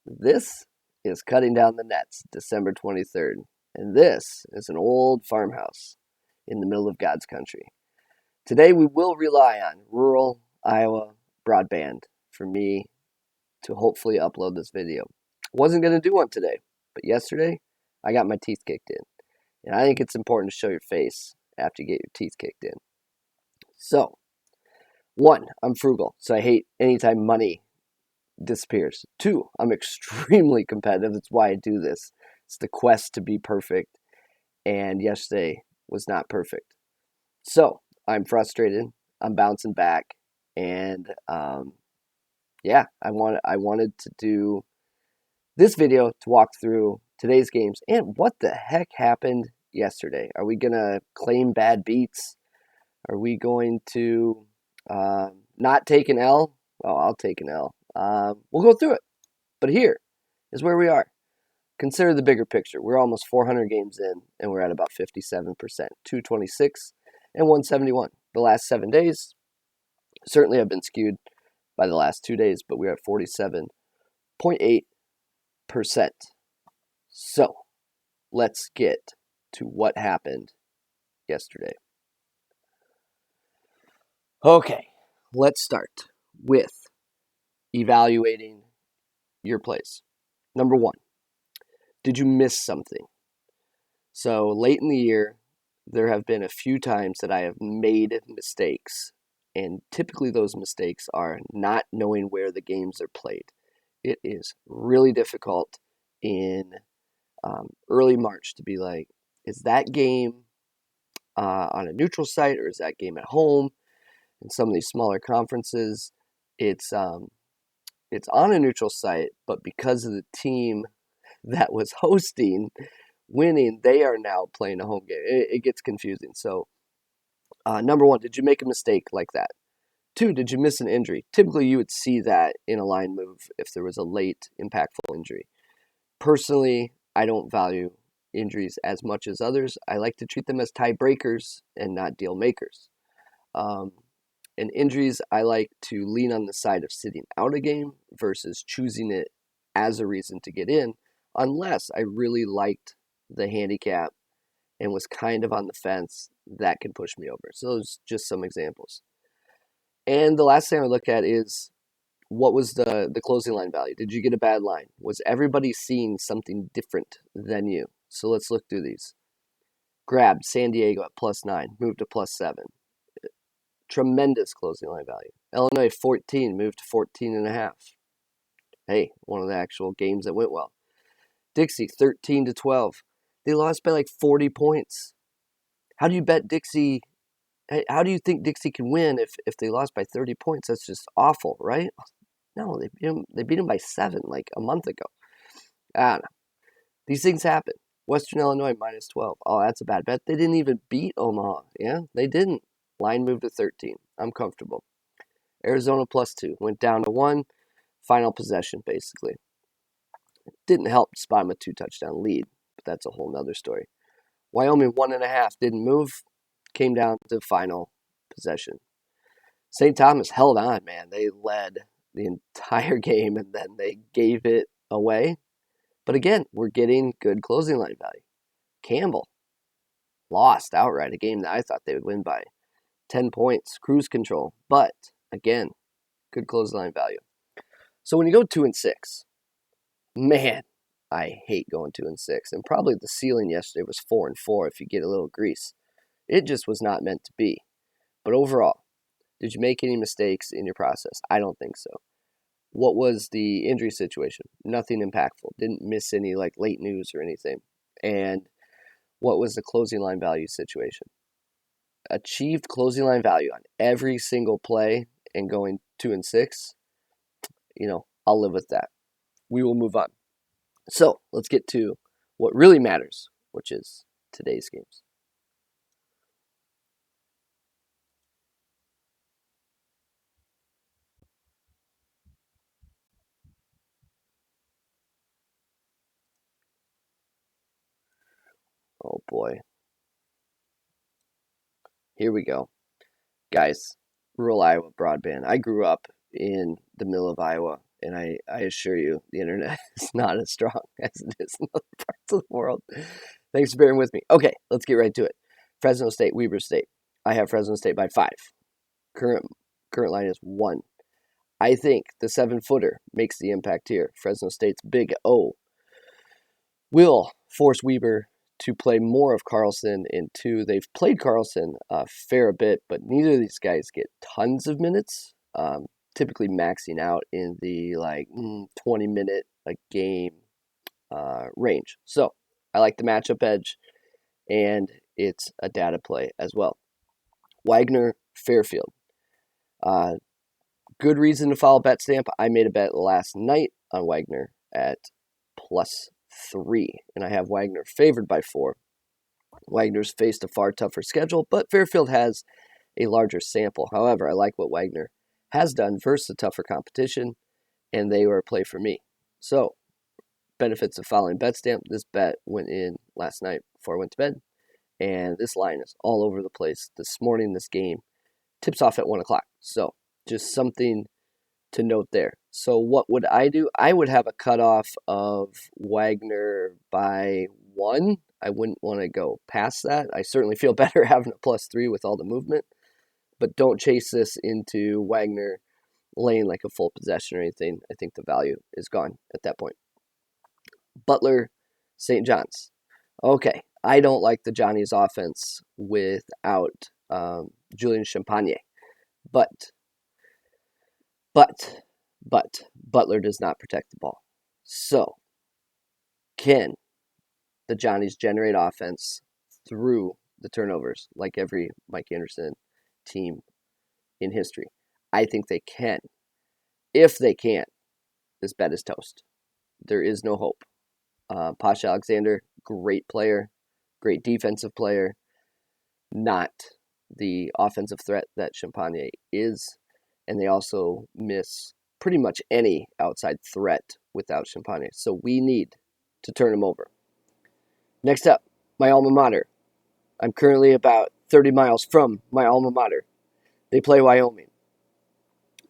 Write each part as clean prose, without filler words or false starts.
This is Cutting Down the Nets, December 23rd, and this is an old farmhouse in the middle of God's country. Today we will rely on rural Iowa broadband for me to hopefully upload this video. Wasn't going to do one today, but yesterday I got my teeth kicked in, and I think it's important to show your face after you get your teeth kicked in. So, one, I'm frugal, so I hate anytime money disappears. Two, I'm extremely competitive. That's why I do this. It's the quest to be perfect, and yesterday was not perfect. So I'm frustrated. I'm bouncing back, and I wanted to do this video to walk through today's games and what the heck happened yesterday. Are we gonna claim bad beats? Are we going to not take an L? Well, I'll take an L. We'll go through it. But here is where we are. Consider the bigger picture. We're almost 400 games in, and we're at about 57%, 226 and 171. The last 7 days certainly have been skewed by the last 2 days, but we're at 47.8%. So let's get to what happened yesterday. Okay, let's start with evaluating your plays. Number one, did you miss something? So late in the year, there have been a few times that I have made mistakes, and typically those mistakes are not knowing where the games are played. It is really difficult in early March to be like, is that game on a neutral site or is that game at home? In some of these smaller conferences, it's on a neutral site, but because of the team that was hosting winning, they are now playing a home game. It gets confusing. So, number one, did you make a mistake like that? Two, did you miss an injury? Typically, you would see that in a line move if there was a late, impactful injury. Personally, I don't value injuries as much as others. I like to treat them as tiebreakers and not deal makers. And injuries, I like to lean on the side of sitting out a game versus choosing it as a reason to get in, unless I really liked the handicap and was kind of on the fence. That can push me over. So those just some examples. And the last thing I look at is, what was the closing line value? Did you get a bad line? Was everybody seeing something different than you? So let's look through these. Grabbed San Diego at +9, moved to +7. Tremendous closing line value. Illinois 14, moved to 14.5. Hey, one of the actual games that went well. Dixie 13-12. They lost by like 40 points. How do you bet Dixie? How do you think Dixie can win if they lost by 30 points? That's just awful, right? No, they beat them by 7 like a month ago. I don't know. These things happen. Western Illinois -12. Oh, that's a bad bet. They didn't even beat Omaha. Yeah, they didn't. Line moved to 13. I'm comfortable. Arizona +2. Went down to 1. Final possession, basically. Didn't help spot him a 2-touchdown lead, but that's a whole nother story. Wyoming 1.5. Didn't move. Came down to final possession. St. Thomas held on, man. They led the entire game, and then they gave it away. But again, we're getting good closing line value. Campbell lost outright, a game that I thought they would win by 10 points, cruise control. But again, good closing line value. So when you go 2-6, man, I hate going 2-6. And probably the ceiling yesterday was 4-4 if you get a little grease. It just was not meant to be. But overall, did you make any mistakes in your process? I don't think so. What was the injury situation? Nothing impactful. Didn't miss any like late news or anything. And what was the closing line value situation? Achieved closing line value on every single play and going 2-6. I'll live with that. We will move on. So let's get to what really matters, which is today's games. Oh boy. Here we go. Guys, rural Iowa broadband. I grew up in the middle of Iowa, and I assure you, the internet is not as strong as it is in other parts of the world. Thanks for bearing with me. Okay, let's get right to it. Fresno State, Weber State. I have Fresno State by 5. Current line is 1. I think the 7-footer makes the impact here. Fresno State's Big O will force Weber to play more of Carlson in 2. They've played Carlson a fair bit, but neither of these guys get tons of minutes, typically maxing out in the 20-minute a game range. So I like the matchup edge, and it's a data play as well. Wagner, Fairfield. Good reason to follow BetStamp. I made a bet last night on Wagner at +3, and I have Wagner favored by 4. Wagner's faced a far tougher schedule, but Fairfield has a larger sample. However, I like what Wagner has done versus the tougher competition, and they were a play for me. So, benefits of following BetStamp. This bet went in last night before I went to bed, and this line is all over the place. This morning, this game tips off at 1 o'clock. So, just something to note there. So what would I do? I would have a cutoff of Wagner by 1. I wouldn't want to go past that. I certainly feel better having a +3 with all the movement, but don't chase this into Wagner laying like a full possession or anything. I think the value is gone at that point. Butler, St. John's. Okay, I don't like the Johnny's offense without Julian Champagne, but Butler does not protect the ball. So, can the Johnnies generate offense through the turnovers like every Mike Anderson team in history? I think they can. If they can't, this bet is toast. There is no hope. Posh Alexander, great player, great defensive player, not the offensive threat that Champagne is. And they also miss pretty much any outside threat without Champagne. So we need to turn him over. Next up, my alma mater. I'm currently about 30 miles from my alma mater. They play Wyoming.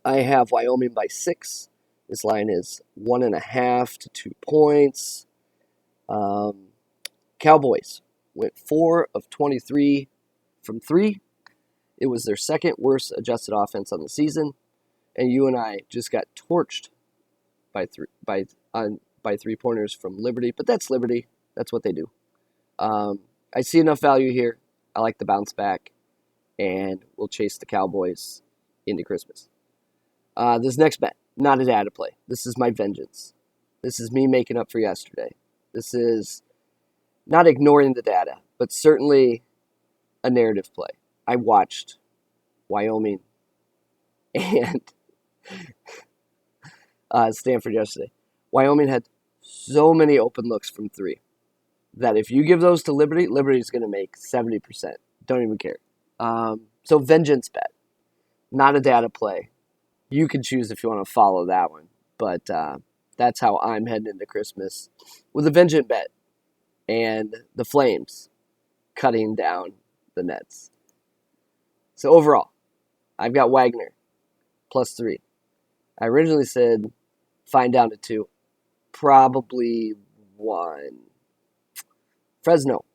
I have Wyoming by 6. This line is 1.5 to 2 points. Cowboys went 4 of 23 from 3. It was their second worst adjusted offense on the season, and you and I just got torched by 3-pointers from Liberty. But that's Liberty. That's what they do. I see enough value here. I like the bounce back, and we'll chase the Cowboys into Christmas. This next bet, not a data play. This is my vengeance. This is me making up for yesterday. This is not ignoring the data, but certainly a narrative play. I watched Wyoming and Stanford yesterday. Wyoming had so many open looks from 3 that if you give those to Liberty, Liberty's going to make 70%. Don't even care. So vengeance bet, not a data play. You can choose if you want to follow that one, but that's how I'm heading into Christmas with a vengeance bet and the Flames cutting down the Nets. So overall, I've got Wagner +3. I originally said fine down to 2, probably 1. Fresno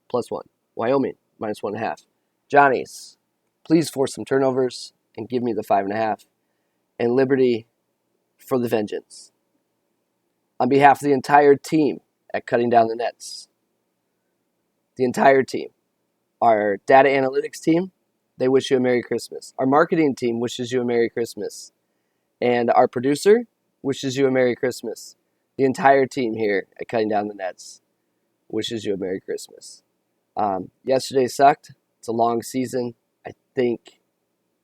+1. Wyoming -1.5. Johnny's, please force some turnovers and give me the 5.5. And Liberty for the vengeance. On behalf of the entire team at Cutting Down the Nets, the entire team, our data analytics team, they wish you a Merry Christmas. Our marketing team wishes you a Merry Christmas. And our producer wishes you a Merry Christmas. The entire team here at Cutting Down the Nets wishes you a Merry Christmas. Yesterday sucked. It's a long season. I think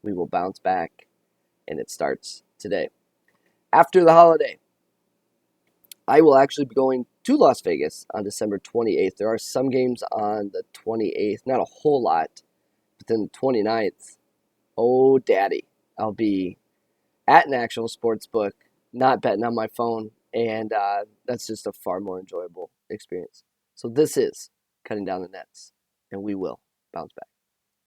we will bounce back, and it starts today. After the holiday, I will actually be going to Las Vegas on December 28th. There are some games on the 28th, not a whole lot, but then the 29th, oh daddy, I'll be at an actual sports book, not betting on my phone, and that's just a far more enjoyable experience. So this is Cutting Down the Nets, and we will bounce back.